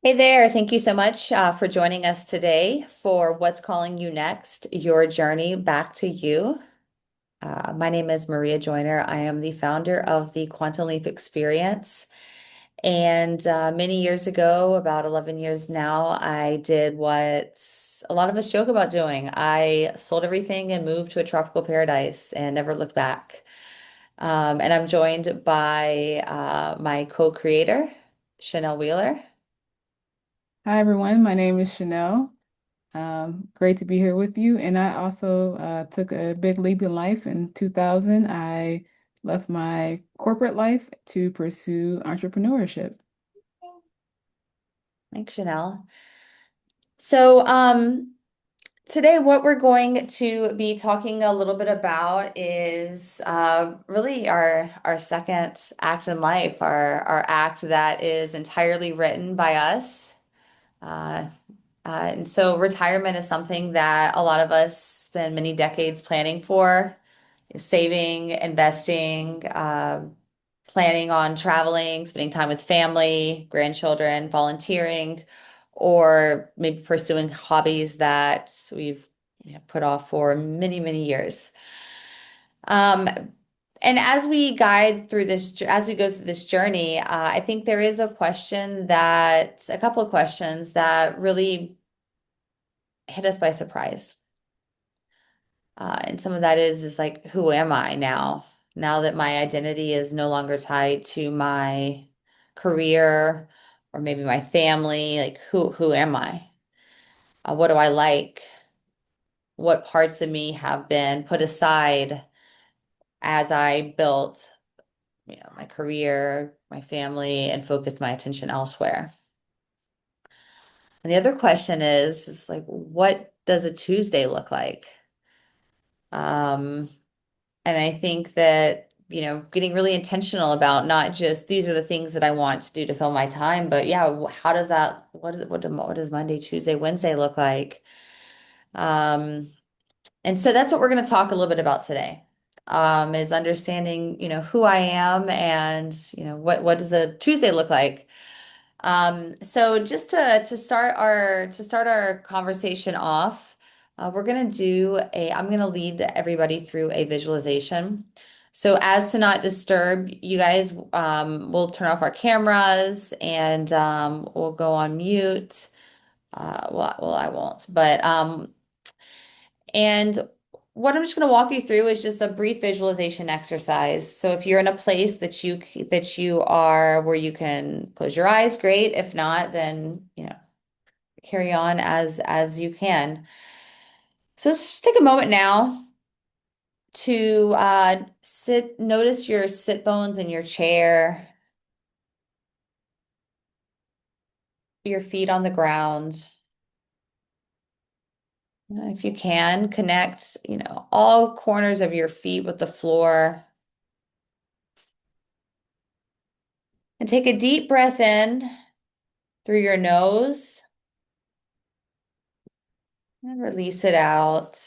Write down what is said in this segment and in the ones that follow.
Hey there, thank you so much for joining us today for What's Calling You Next, Your Journey Back to You. My name is Maria Joyner. I am the founder of the Quantum Leap Experience. And many years ago, about 11 years now, I did what a lot of us joke about doing. I sold everything and moved to a tropical paradise and never looked back. And I'm joined by my co-creator, Chanel Wheeler. Hi everyone, my name is Chanel. Great to be here with you. And I also took a big leap in life in 2000. I left my corporate life to pursue entrepreneurship. Thanks, Chanel. So, today what we're going to be talking a little bit about is really our second act in life, our act that is entirely written by us. Uh, and so retirement is something that a lot of us spend many decades planning for, saving, investing, planning on traveling, spending time with family, grandchildren, volunteering, or maybe pursuing hobbies that we've put off for many, many years. Um, and as we go through this journey, I think there is a couple of questions that really hit us by surprise. And some of that is like, who am I now? Now that my identity is no longer tied to my career or maybe my family, like who am I? What do I like? What parts of me have been put aside as I built, my career, my family, and focused my attention elsewhere? And the other question is like, what does a Tuesday look like? Um, And I think that, getting really intentional about not just these are the things that I want to do to fill my time, but yeah, how does that, what does Monday, Tuesday, Wednesday look like? Um, and so that's what we're going to talk a little bit about today, is understanding, who I am and, what does a Tuesday look like? So just to start our conversation off, I'm gonna lead everybody through a visualization. So as to not disturb you guys, we'll turn off our cameras and we'll go on mute. Well, I won't, but and what I'm just going to walk you through is just a brief visualization exercise. So if you're in a place that you are where you can close your eyes, great. If not, then carry on as you can. So let's just take a moment now to notice your sit bones in your chair, your feet on the ground. If you can, connect, all corners of your feet with the floor. And take a deep breath in through your nose and release it out.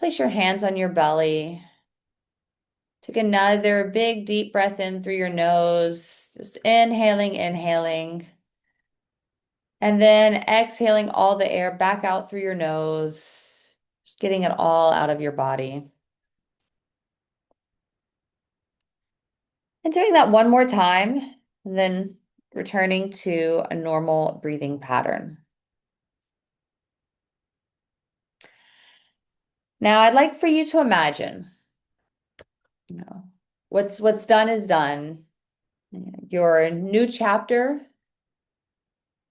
Place your hands on your belly. Take another big deep breath in through your nose, just inhaling, inhaling, and then exhaling all the air back out through your nose, just getting it all out of your body. And doing that one more time, and then returning to a normal breathing pattern. Now, I'd like for you to imagine, you know, what's done is done. Your new chapter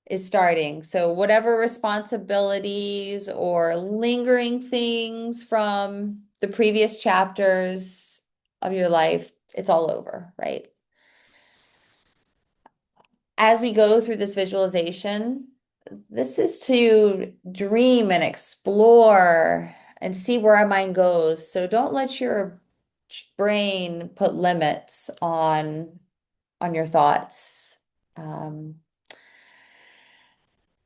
is starting. So whatever responsibilities or lingering things from the previous chapters of your life, it's all over, right? As we go through this visualization, this is to dream and explore and see where our mind goes. So don't let your brain put limits on your thoughts. Um,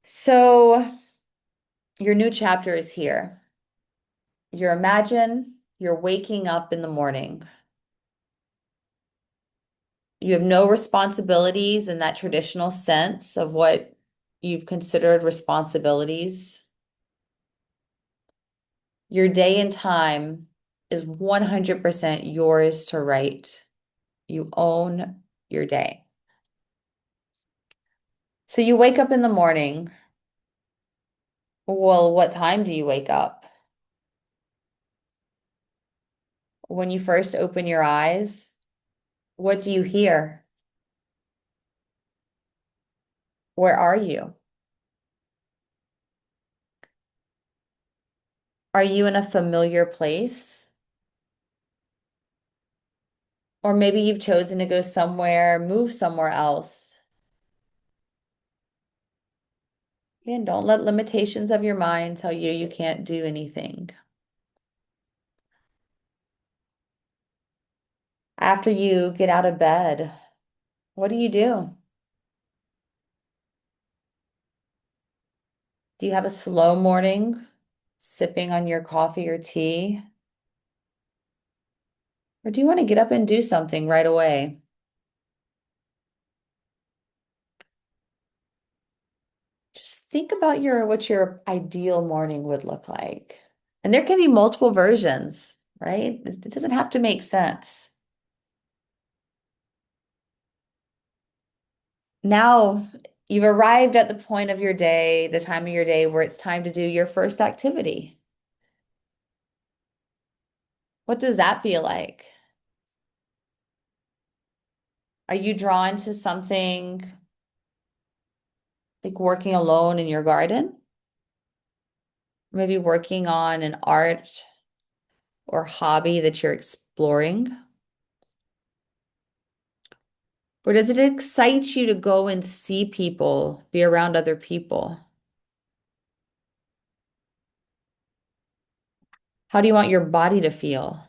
so your new chapter is here. You're waking up in the morning. You have no responsibilities in that traditional sense of what you've considered responsibilities. Your day and time is 100% yours to write. You own your day. So you wake up in the morning. Well, what time do you wake up? When you first open your eyes, what do you hear? Where are you? Are you in a familiar place? Or maybe you've chosen to go somewhere, move somewhere else. And don't let limitations of your mind tell you you can't do anything. After you get out of bed, what do you do? Do you have a slow morning, sipping on your coffee or tea? Or do you want to get up and do something right away? Just think about what your ideal morning would look like. And there can be multiple versions, right? It doesn't have to make sense. Now you've arrived at the point of your day, the time of your day where it's time to do your first activity. What does that feel like? Are you drawn to something like working alone in your garden? Maybe working on an art or hobby that you're exploring? Or does it excite you to go and see people, be around other people? How do you want your body to feel?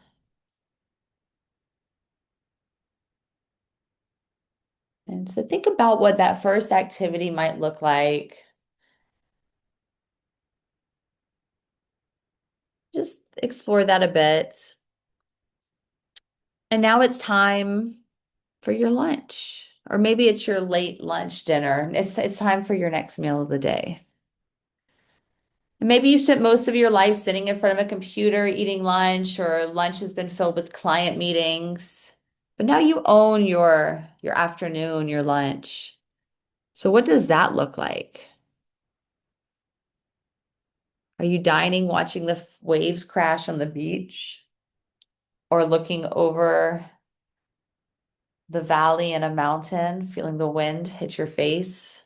And so think about what that first activity might look like. Just explore that a bit. And now it's time for your lunch, or maybe it's your late lunch dinner. It's time for your next meal of the day. And maybe you spent most of your life sitting in front of a computer eating lunch, or lunch has been filled with client meetings. But now you own your afternoon, your lunch. So what does that look like? Are you dining, watching the waves crash on the beach, or looking over the valley in a mountain, feeling the wind hit your face?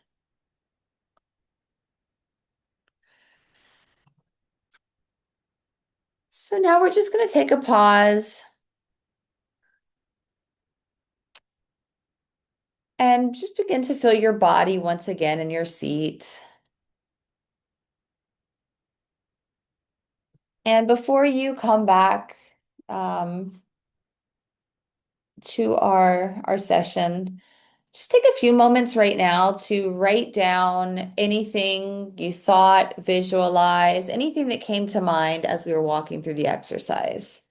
So now we're just going to take a pause and just begin to feel your body once again in your seat. And before you come back um, to our session, just take a few moments right now to write down anything you thought, visualize, anything that came to mind as we were walking through the exercise.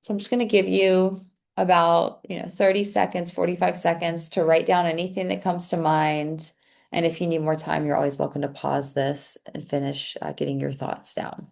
So I'm just going to give you about, 30 seconds, 45 seconds to write down anything that comes to mind. And if you need more time, you're always welcome to pause this and finish getting your thoughts down.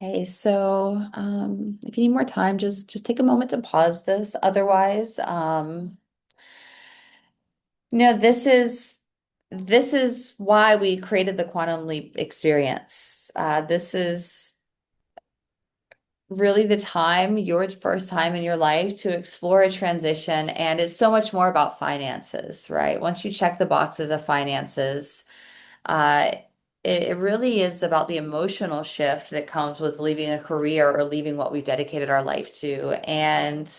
Okay, so if you need more time, just take a moment to pause this. Otherwise, this is why we created the Quantum Leap experience. This is really the time, your first time in your life to explore a transition. And it's so much more about finances, right? Once you check the boxes of finances, uh, it really is about the emotional shift that comes with leaving a career or leaving what we've dedicated our life to. And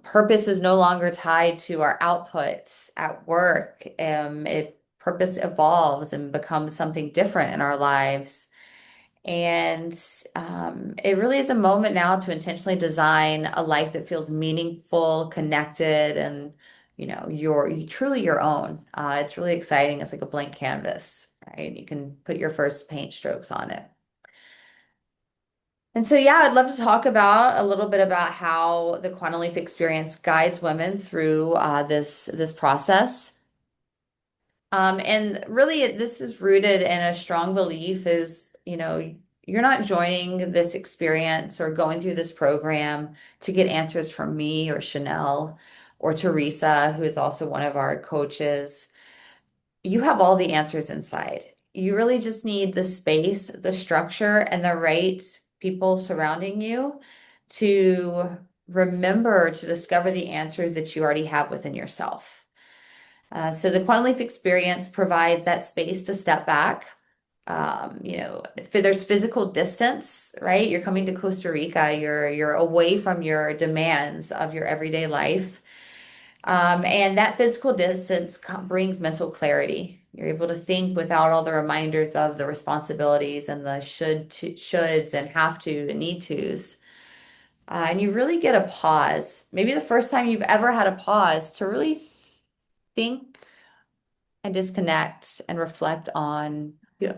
Purpose is no longer tied to our outputs at work. Purpose evolves and becomes something different in our lives. And it really is a moment now to intentionally design a life that feels meaningful, connected, and truly your own. It's really exciting. It's like a blank canvas, right? You can put your first paint strokes on it. And so, yeah, I'd love to talk about a little bit about how the Quantum Leap experience guides women through this process. And really, this is rooted in a strong belief is, you're not joining this experience or going through this program to get answers from me or Chanel or Teresa, who is also one of our coaches. You have all the answers inside. You really just need the space, the structure, and the right people surrounding you to remember to discover the answers that you already have within yourself. So the Quantum Leaf experience provides that space to step back. If there's physical distance, right? You're coming to Costa Rica, you're away from your demands of your everyday life. And that physical distance brings mental clarity. You're able to think without all the reminders of the responsibilities and the shoulds and have to and need tos. And you really get a pause. Maybe the first time you've ever had a pause to really think and disconnect and reflect on. Yeah.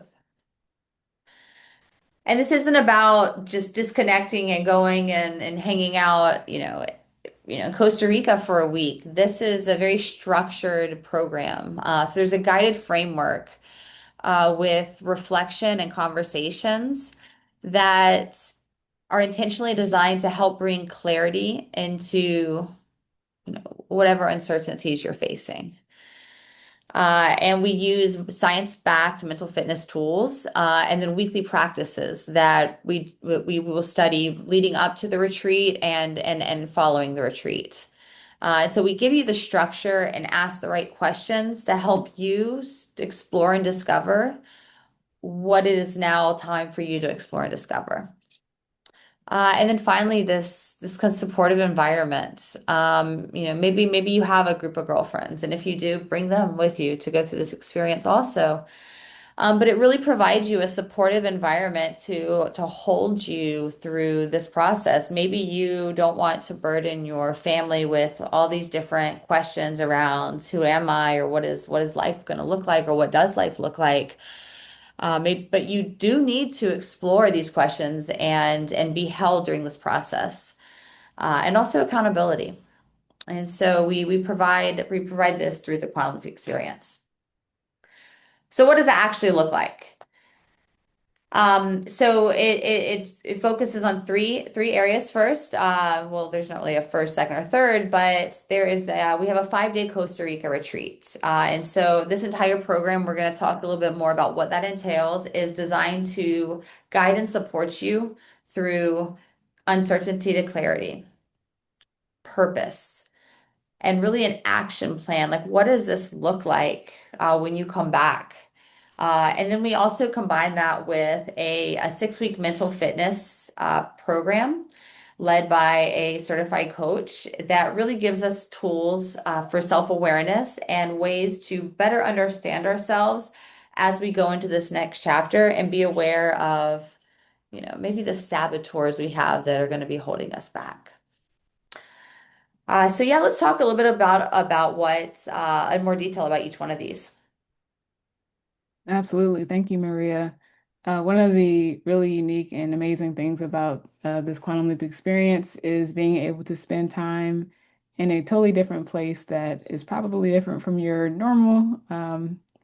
And this isn't about just disconnecting and going and hanging out, in Costa Rica for a week. This is a very structured program. So there's a guided framework with reflection and conversations that are intentionally designed to help bring clarity into, whatever uncertainties you're facing. And we use science-backed mental fitness tools, and then weekly practices that we will study leading up to the retreat and following the retreat. And so we give you the structure and ask the right questions to help you explore and discover what it is now time for you to explore and discover. And then finally, this kind of supportive environment. Maybe you have a group of girlfriends, and if you do, bring them with you to go through this experience also. But it really provides you a supportive environment to hold you through this process. Maybe you don't want to burden your family with all these different questions around who am I, or what is life going to look like, or what does life look like. But you do need to explore these questions and be held during this process, and also accountability. And so we provide this through the quantum experience. So what does that actually look like? So it focuses on three areas first. Well, there's not really a first, second, or third, but we have a 5-day Costa Rica retreat. And so this entire program, we're going to talk a little bit more about what that entails, is designed to guide and support you through uncertainty to clarity, purpose, and really an action plan. Like, what does this look like when you come back? And then we also combine that with a 6-week mental fitness program led by a certified coach that really gives us tools for self-awareness and ways to better understand ourselves as we go into this next chapter and be aware of, maybe the saboteurs we have that are going to be holding us back. So yeah, let's talk a little bit about what in more detail about each one of these. Absolutely. Thank you, Maria. One of the really unique and amazing things about this Quantum Leap experience is being able to spend time in a totally different place that is probably different from your normal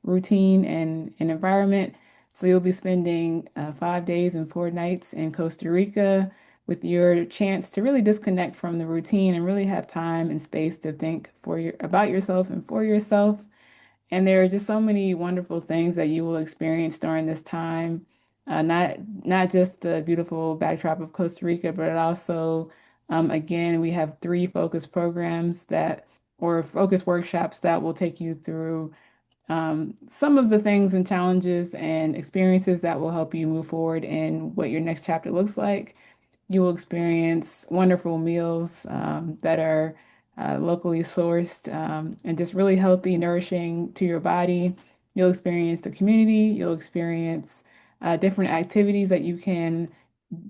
routine and environment. So you'll be spending 5 days and 4 nights in Costa Rica with your chance to really disconnect from the routine and really have time and space to think about yourself and for yourself. And there are just so many wonderful things that you will experience during this time. Not just the beautiful backdrop of Costa Rica, but also, again, we have 3 focus programs or focus workshops that will take you through some of the things and challenges and experiences that will help you move forward in what your next chapter looks like. You will experience wonderful meals that are locally sourced and just really healthy, nourishing to your body. You'll experience the community. You'll experience different activities that you can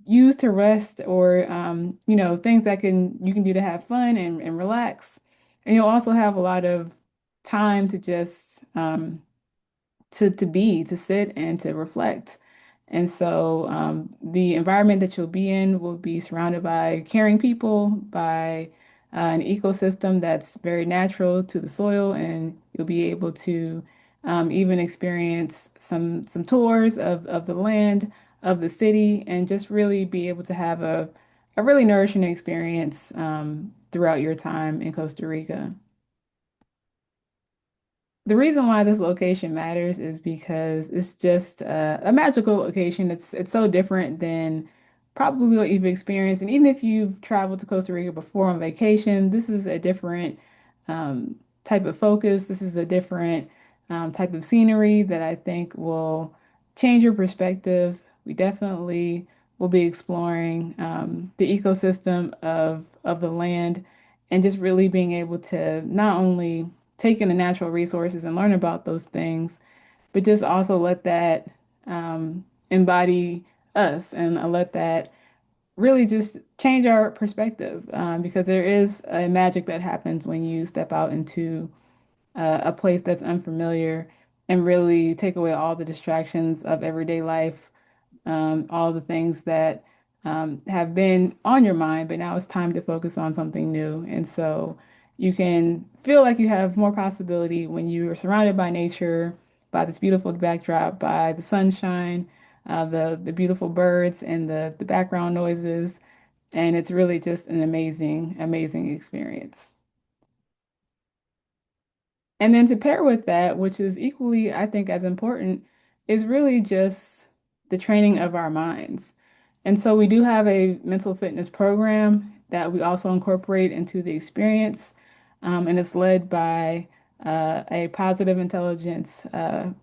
use to rest or things that can you can do to have fun and relax. And you'll also have a lot of time to just to be, to sit and to reflect. And so the environment that you'll be in will be surrounded by caring people, by an ecosystem that's very natural to the soil, and you'll be able to even experience some tours of the land, of the city, and just really be able to have a really nourishing experience throughout your time in Costa Rica. The reason why this location matters is because it's just a magical location. It's so different than probably what you've experienced. And even if you've traveled to Costa Rica before on vacation, this is a different um, type of focus. This is a different type of scenery that I think will change your perspective. We definitely will be exploring the ecosystem of the land and just really being able to not only take in the natural resources and learn about those things, but just also let that embody us and let that really just change our perspective because there is a magic that happens when you step out into a place that's unfamiliar and really take away all the distractions of everyday life, all the things that have been on your mind, but now it's time to focus on something new. And so you can feel like you have more possibility when you are surrounded by nature, by this beautiful backdrop, by the sunshine, the beautiful birds and the background noises. And it's really just an amazing, amazing experience. And then to pair with that, which is equally, I think, as important, is really just the training of our minds. And so we do have a mental fitness program that we also incorporate into the experience, and it's led by a positive intelligence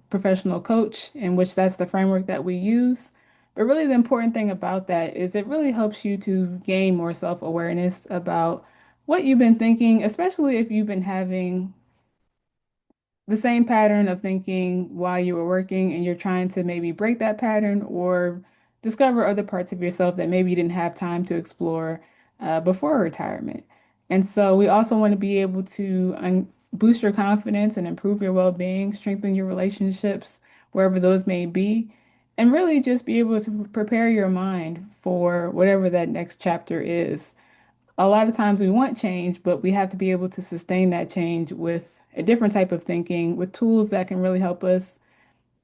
professional coach, in which that's the framework that we use. But really, the important thing about that is it really helps you to gain more self-awareness about what you've been thinking, especially if you've been having the same pattern of thinking while you were working and you're trying to maybe break that pattern or discover other parts of yourself that maybe you didn't have time to explore before retirement. And so we also want to be able to boost your confidence and improve your well-being, strengthen your relationships, wherever those may be, and really just be able to prepare your mind for whatever that next chapter is. A lot of times we want change, but we have to be able to sustain that change with a different type of thinking, with tools that can really help us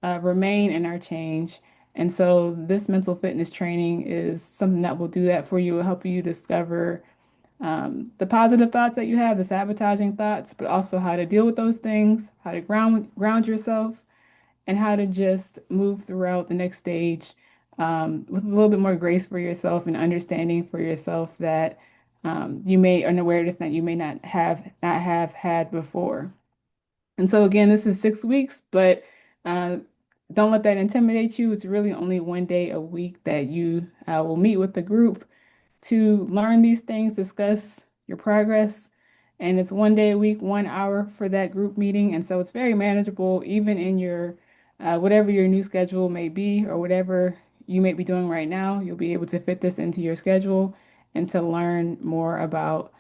remain in our change. And so this mental fitness training is something that will do that for you. It will help you discover the positive thoughts that you have, the sabotaging thoughts, but also how to deal with those things, how to ground yourself, and how to just move throughout the next stage with a little bit more grace for yourself and understanding for yourself that you may an awareness that you may not have had before. And so again, this is 6 weeks, but uh, don't let that intimidate you. It's really only one day a week that you will meet with the group to learn these things, discuss your progress. And it's one day a week, 1 hour for that group meeting. And so it's very manageable, even in your whatever your new schedule may be or whatever you may be doing right now. You'll be able to fit this into your schedule and to learn more about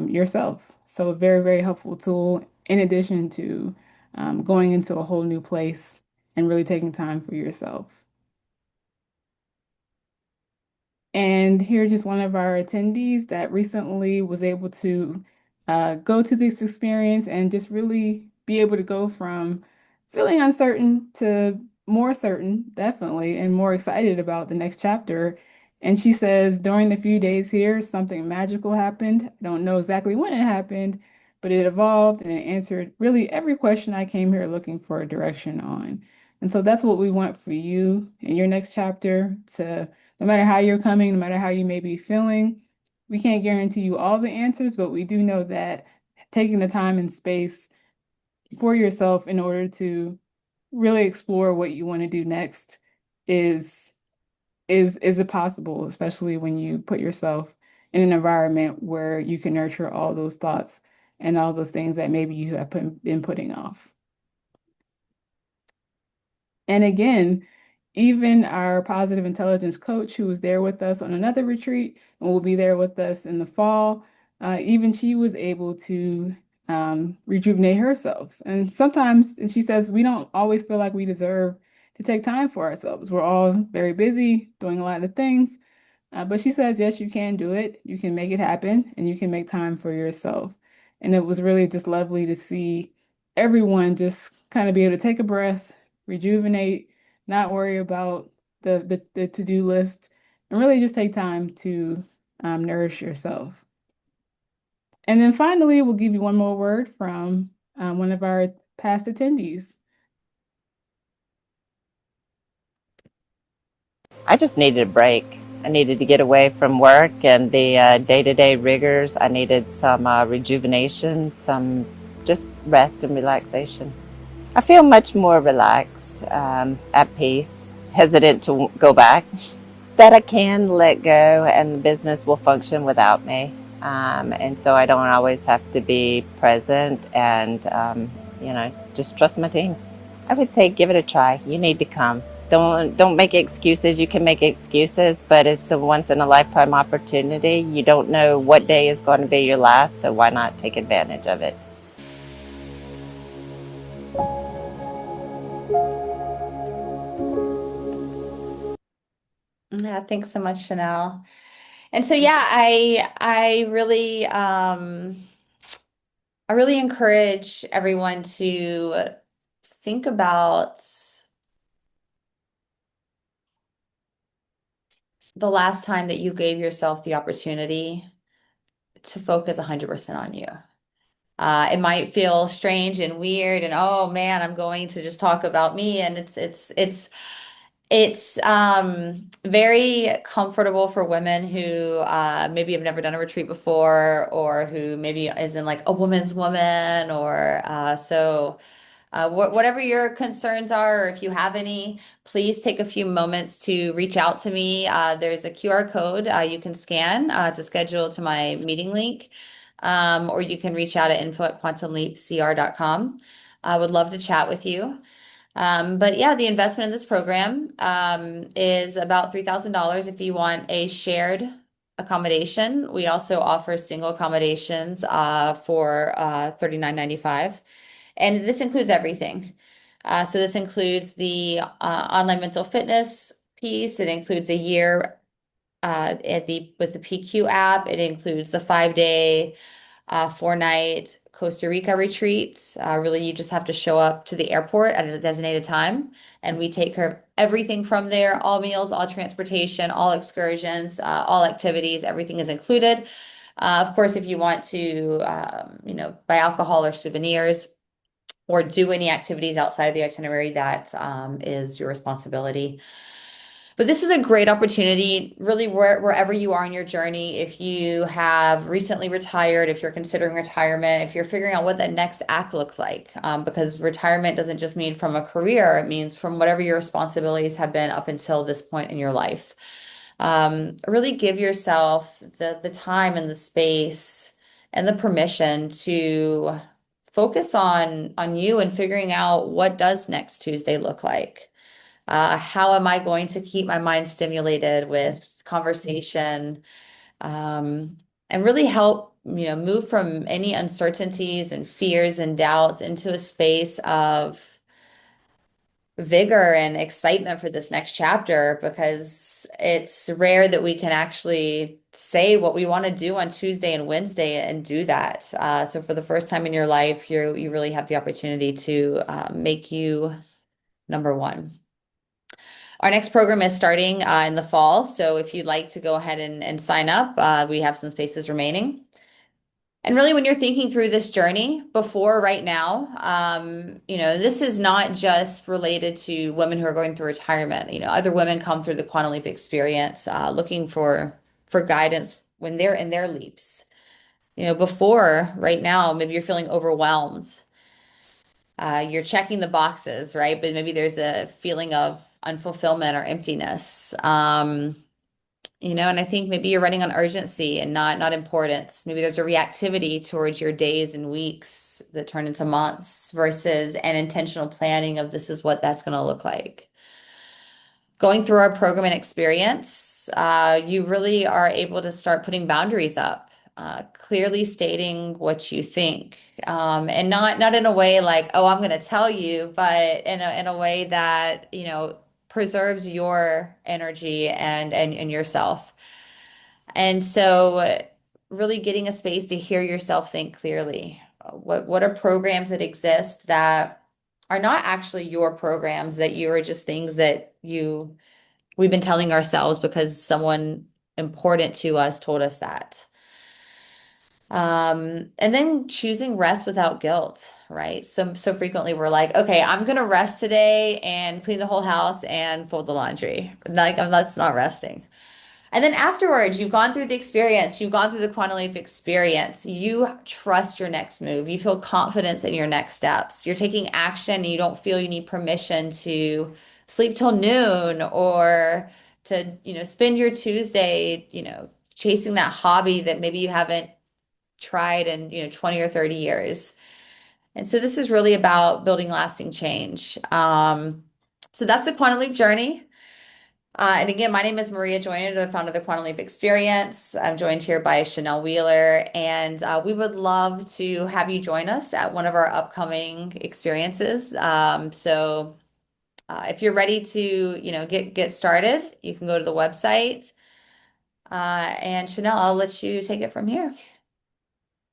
yourself. So a very, very helpful tool in addition to going into a whole new place and really taking time for yourself. And here's just one of our attendees that recently was able to go to this experience and just really be able to go from feeling uncertain to more certain, definitely, and more excited about the next chapter. And she says, during the few days here, something magical happened. I don't know exactly when it happened, but it evolved and it answered really every question I came here looking for a direction on. And so that's what we want for you in your next chapter to no matter how you're coming, no matter how you may be feeling, we can't guarantee you all the answers, but we do know that taking the time and space for yourself in order to really explore what you want to do next is is it possible, especially when you put yourself in an environment where you can nurture all those thoughts and all those things that maybe you have been putting off. And again, even our positive intelligence coach, who was there with us on another retreat and will be there with us in the fall, even she was able to rejuvenate herself. And sometimes, and she says, we don't always feel like we deserve to take time for ourselves. We're all very busy doing a lot of things. But she says, yes, you can do it. You can make it happen and you can make time for yourself. And it was really just lovely to see everyone just kind of be able to take a breath, rejuvenate, not worry about the to-do list, and really just take time to nourish yourself. And then finally, we'll give you one more word from one of our past attendees. I just needed a break. I needed to get away from work and the day-to-day rigors. I needed some rejuvenation, some just rest and relaxation. I feel much more relaxed, at peace, hesitant to go back, that I can let go and the business will function without me. And so I don't always have to be present and, just trust my team. I would say give it a try. You need to come. Don't make excuses. You can make excuses, but it's a once in a lifetime opportunity. You don't know what day is going to be your last, so why not take advantage of it? Yeah, thanks so much, Chanel. And so yeah, I really encourage everyone to think about the last time that you gave yourself the opportunity to focus 100% on you. It might feel strange and weird and oh man, I'm going to just talk about me and it's very comfortable for women who maybe have never done a retreat before or who maybe isn't like a woman's woman or whatever your concerns are, or if you have any, please take a few moments to reach out to me. There's a QR code you can scan to schedule to my meeting link, or you can reach out at info@quantumleapcr.com. I would love to chat with you. But yeah, the investment in this program is about $3,000 if you want a shared accommodation. We also offer single accommodations for $39.95. And this includes everything. So this includes the online mental fitness piece. It includes a year with the PQ app. It includes the 5 day, 4 night Costa Rica retreat. Really, you just have to show up to the airport at a designated time, and we take care of everything from there. All meals, all transportation, all excursions, all activities. Everything is included. Of course, if you want to, buy alcohol or souvenirs or do any activities outside of the itinerary, that is your responsibility. But this is a great opportunity, really, wherever you are in your journey. If you have recently retired, if you're considering retirement, if you're figuring out what that next act looks like, because retirement doesn't just mean from a career, it means from whatever your responsibilities have been up until this point in your life. Really give yourself the time and the space and the permission to focus on you and figuring out what does next Tuesday look like. How am I going to keep my mind stimulated with conversation, um, and really help, move from any uncertainties and fears and doubts into a space of vigor and excitement for this next chapter because it's rare that we can actually say what we want to do on Tuesday and Wednesday and do that. So for the first time in your life, you really have the opportunity to make you number one. Our next program is starting in the fall. So if you'd like to go ahead and sign up, we have some spaces remaining. And really, when you're thinking through this journey before right now, this is not just related to women who are going through retirement. Other women come through the Quantum Leap experience looking for guidance when they're in their leaps. Before right now, maybe you're feeling overwhelmed. You're checking the boxes, right? But maybe there's a feeling of unfulfillment or emptiness. And I think maybe you're running on urgency and not importance. Maybe there's a reactivity towards your days and weeks that turn into months versus an intentional planning of this is what that's going to look like. Going through our program and experience, you really are able to start putting boundaries up, clearly stating what you think, and not in a way like, oh, I'm going to tell you, but in a way that, preserves your energy and yourself. And so, really getting a space to hear yourself think clearly. What are programs that exist that are not actually your programs, that you are just things that we've been telling ourselves because someone important to us told us that. And then choosing rest without guilt, right? So frequently we're like, okay, I'm gonna rest today and clean the whole house and fold the laundry. Like, that's not resting. And then afterwards, you've gone through the experience, you've gone through the Quantum Leap experience, you trust your next move, you feel confidence in your next steps, you're taking action, and you don't feel you need permission to sleep till noon or to, spend your Tuesday, chasing that hobby that maybe you haven't tried in, 20 or 30 years. And so this is really about building lasting change. So that's the Quantum Leap journey. And again, my name is Maria Joyner, the founder of the Quantum Leap Experience. I'm joined here by Chanel Wheeler, and we would love to have you join us at one of our upcoming experiences. If you're ready to, get started, you can go to the website. And Chanel, I'll let you take it from here.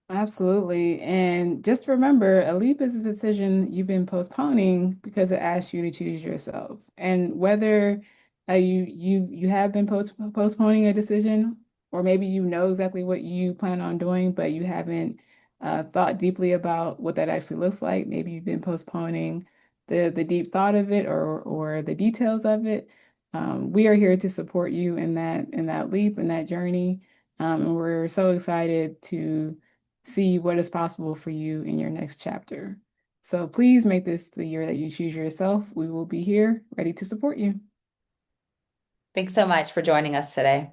Absolutely. And just remember, a leap is a decision you've been postponing because it asks you to choose yourself. And whether you have been postponing a decision, or maybe you know exactly what you plan on doing, but you haven't thought deeply about what that actually looks like. Maybe you've been postponing the deep thought of it or the details of it. We are here to support you in that leap, in that journey. And we're so excited to see what is possible for you in your next chapter. So please make this the year that you choose yourself. We will be here ready to support you. Thanks so much for joining us today.